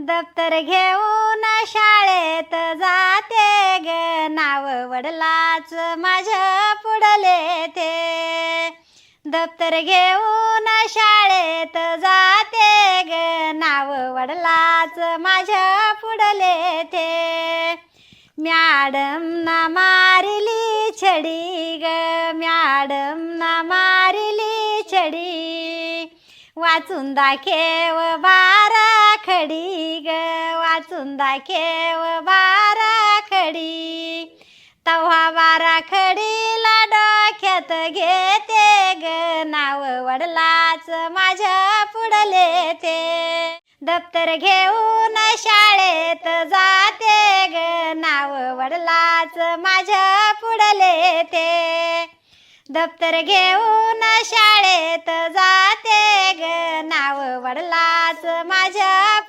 दप्तर घेऊन शाळेत जाते ग, नाव वडिलाच माझ्या पुढले ते. दप्तर घेऊन शाळेत जाते ग, नाव वडिलाच माझ्या पुढले ते. मॅडम ना मारिली छडी ग, मॅडम ना मारिली छडी. वाचून दाखेव बाराखडी ग, वाचून दाखेव बाराखडी. तव्हा बाराखडीला डोक्यात घेते ग, नाव वडिलाच माझ्या पुढले ते. दप्तर घेऊन शाळेत जाते ग, नाव वडिलाच माझ्या पुढले ते. दप्तर घेऊन शाळेत जाते ग, नाव वडिलाच माझ्या